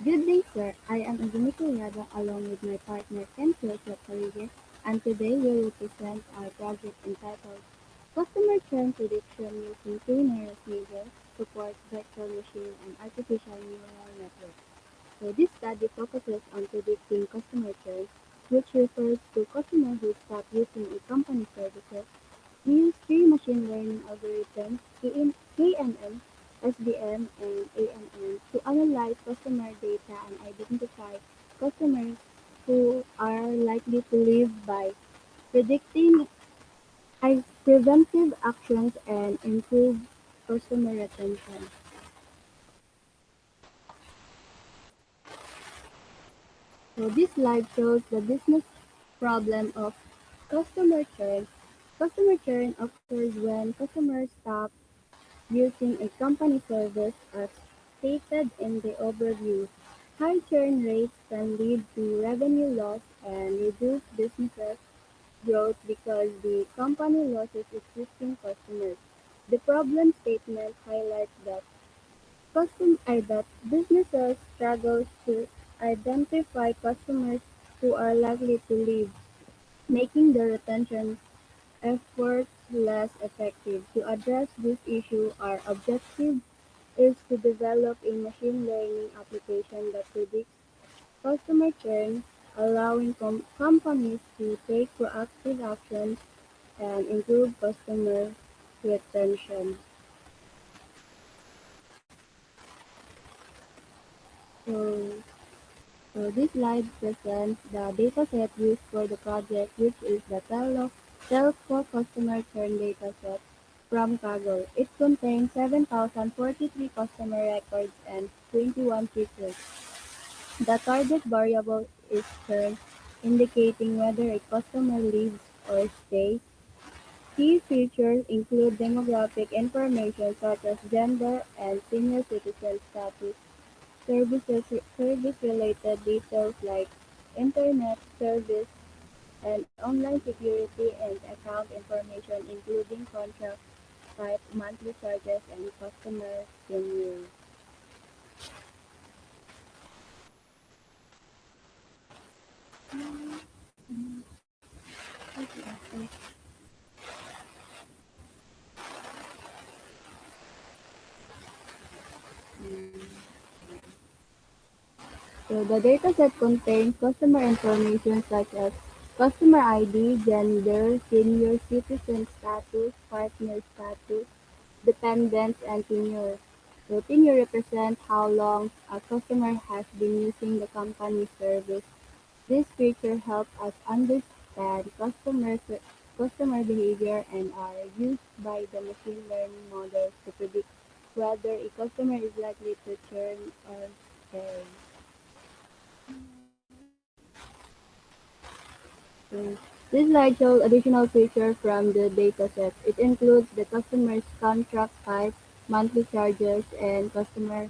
Good day, sir. I am Azumiko Yada along with my partner Ken Rodriguez, and today we will present our project entitled Customer Churn Prediction Using K-Nearest Neighbor Support Vector Machine and Artificial Neural Network. So this study focuses on predicting customer churn, which refers to customers who stop using a company services. We use three machine learning algorithms, KNN, SVM, and ANN, to analyze customer data and identify customers who are likely to leave by predicting preventive actions and improve customer retention. So this slide shows the business problem of customer churn. Customer churn occurs when customers stop using a company service as stated in the overview. High churn rates can lead to revenue loss and reduce business growth because the company loses existing customers. The problem statement highlights that businesses struggle to identify customers who are likely to leave, making the retention efforts less effective. To address this issue, our objective is to develop a machine learning application that predicts customer churn, allowing companies to take proactive actions and improve customer retention. So, so this slide presents the dataset used for the project, which is the Telco customer churn dataset from Kaggle. It contains 7,043 customer records and 21 features. The target variable is churn, indicating whether a customer leaves or stays. Key features include demographic information such as gender and senior citizen status, service-related details like internet service and online security and account information including contract type, monthly charges, and customer tenure. So the dataset contains customer information such as customer ID, gender, senior citizen status, partner status, dependents, and tenure. So tenure represents how long a customer has been using the company's service. This feature helps us understand customer behavior and are used by the machine learning models to predict whether a customer is likely to churn or stay. So this slide shows additional features from the dataset. It includes the customer's contract type, monthly charges, and customer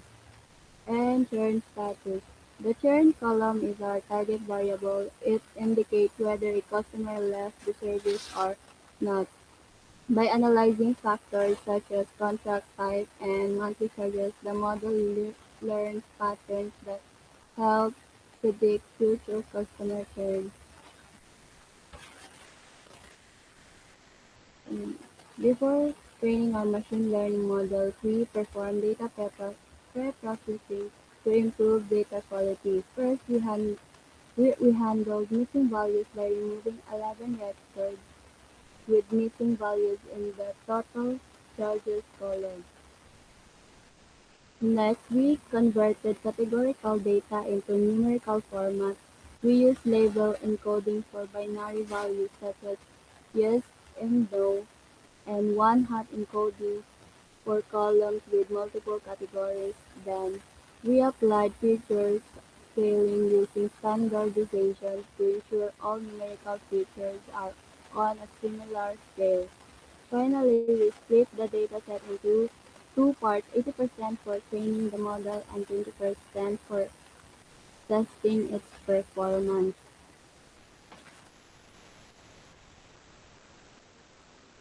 and churn status. The churn column is our target variable. It indicates whether a customer left the service or not. By analyzing factors such as contract type and monthly charges, the model learns patterns that help predict future customer churn. Mm, Before training our machine learning models, we perform data pre-processing to improve data quality. First, we handled missing values by removing 11 records with missing values in the total charges column. Next, we converted categorical data into numerical format. We use label encoding for binary values such as yes and no, and one-hot encoding for columns with multiple categories. Then, we applied features scaling using standardization to ensure all numerical features are on a similar scale. Finally, we split the dataset into two parts, 80% for training the model and 20% for testing its performance.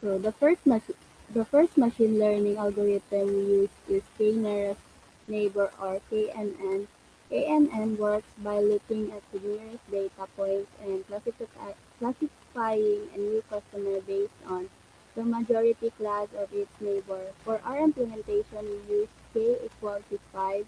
So the first machine learning algorithm we use is k-nearest neighbor or KNN. ANN works by looking at the nearest data points and classifying a new customer based on the majority class of its neighbor. For our implementation, we use k equal to 5,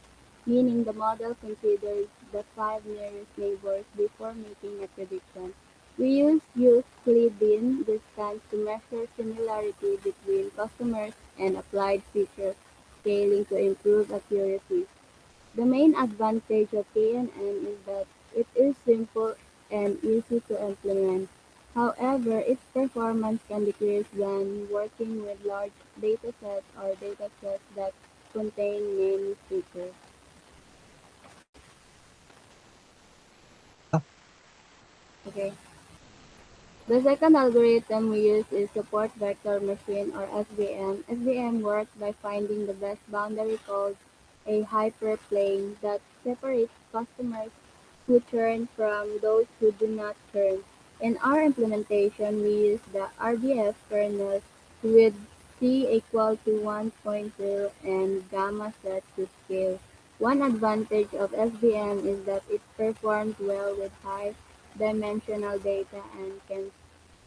meaning the model considers the 5 nearest neighbors before making a prediction. We use Euclidean distance to measure similarity between customers and applied feature scaling to improve accuracy. The main advantage of KNN is that it is simple and easy to implement. However, its performance can decrease when working with large datasets or datasets that contain many features. Okay. The second algorithm we use is support vector machine or SVM. SVM works by finding the best boundary called a hyperplane that separates customers who churn from those who do not churn. In our implementation, we use the RDF kernel with C equal to 1.0 and gamma set to scale. One advantage of SVM is that it performs well with high dimensional data and can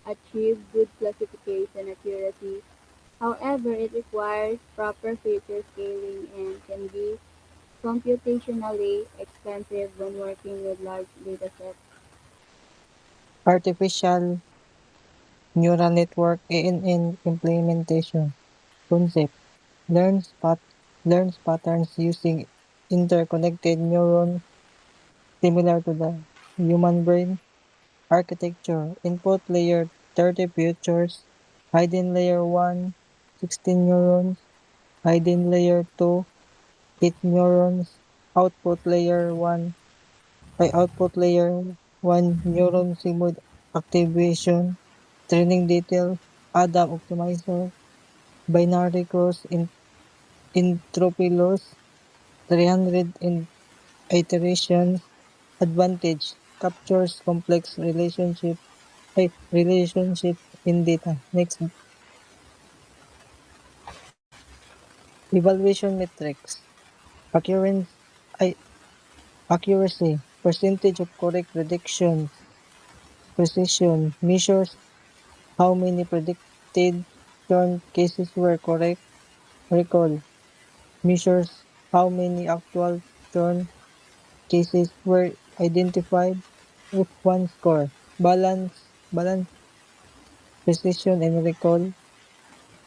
achieve good classification accuracy. However, it requires proper feature scaling and can be computationally expensive when working with large datasets. Artificial neural network ANN implementation concept learns patterns using interconnected neurons similar to the human brain. Architecture input layer 30 features, hidden layer 1 16 neurons, hidden layer 2 8 neurons, output layer 1 output layer 1 neuron simul activation, training detail, Adam optimizer, binary cross entropy loss, 300 iterations, advantage, captures complex relationship in data. Next, evaluation metrics, accuracy, I- accuracy, percentage of correct predictions, precision, measures how many predicted turn cases were correct, recall, measures how many actual turn cases were identified, F1 score, balance, precision and recall,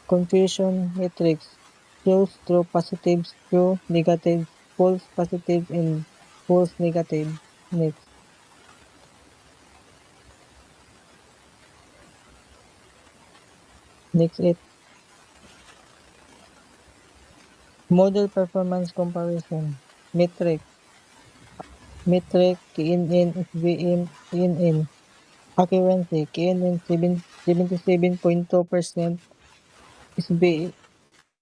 confusion matrix, shows true positives, true negatives, false positives, and false negatives. Next, it. Model performance comparison. Metric, KNN, SVM, KNN. Accuracy, KNN 77.2%, SB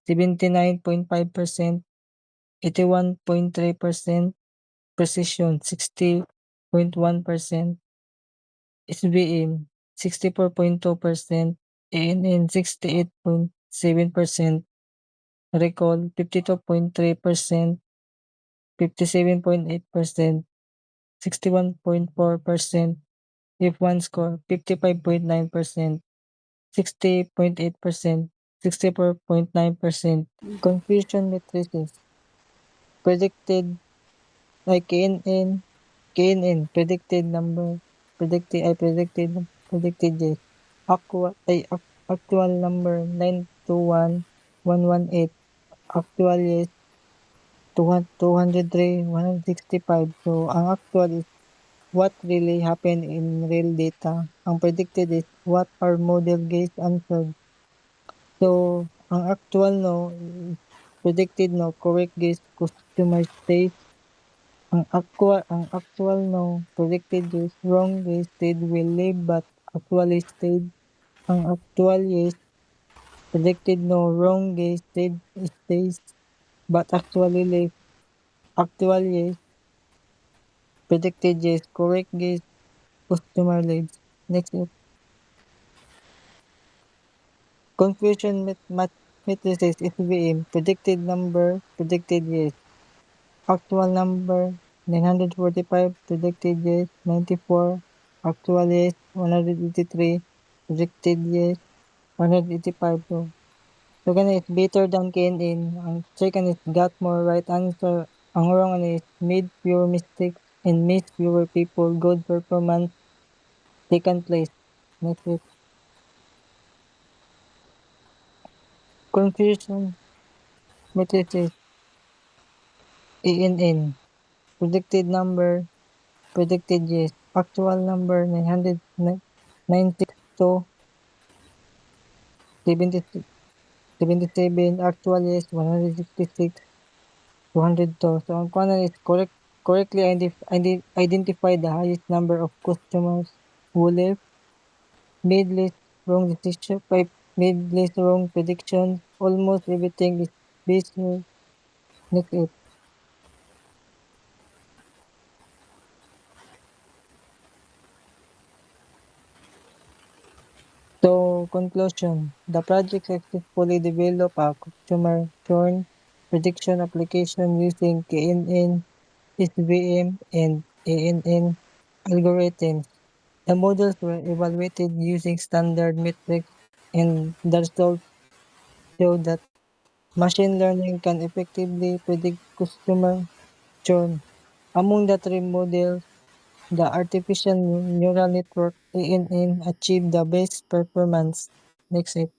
79.5%, 81.3%, precision 60.1%, SBM 64.2%, ANN 68.7%, recall 52.3%, 57.8%, 61.4%, F1 score 55.9%, 60.8%, 64.9%. Confusion matrices predicted like KNN predicted number predicted yes. Actual number 921,118, actual yes 203, 165. So ang actual is what really happened in real data. Ang predicted is what our model guess answered. So ang actual no predicted no correct guess customer stays. Ang actual no predicted is wrong guess stayed will leave but actually stayed. Ang actual yes predicted no wrong guess stayed stays but actually leave. Actual yes predicted yes correct guess customer leaves. Next is confusion matrices SVM predicted number predicted yes. Actual number 945, predicted yes, 94, actual yes, 183, predicted yes, 185. So ganun is better than KNN. Ang second is got more right answer. Ang wrong ano is made fewer mistakes and missed fewer people. Good performance, second place. Next is confusion matrices. ANN. Predicted number, predicted yes. Actual number 996 to 77. Actual yes 166, 202. So ang kuha is correctly identify the highest number of customers who left, made less wrong decision, made less wrong predictions. Almost everything is based on next it. So conclusion, the project successfully developed a customer churn prediction application using KNN, SVM, and ANN algorithms. The models were evaluated using standard metrics, and the results show that machine learning can effectively predict customer churn. Among the three models, the artificial neural network (ANN) achieved the best performance. Next it.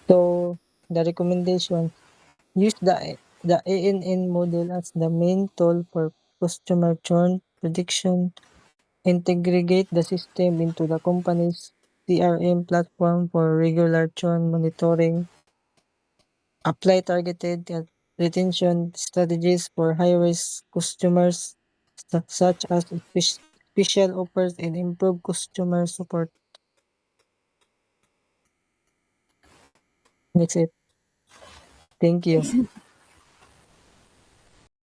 So the recommendations: use the ANN model as the main tool for customer churn prediction. Integrate the system into the company's CRM platform for regular churn monitoring. Apply targeted retention strategies for high-risk customers such as special offers and improve customer support. That's it. Thank you.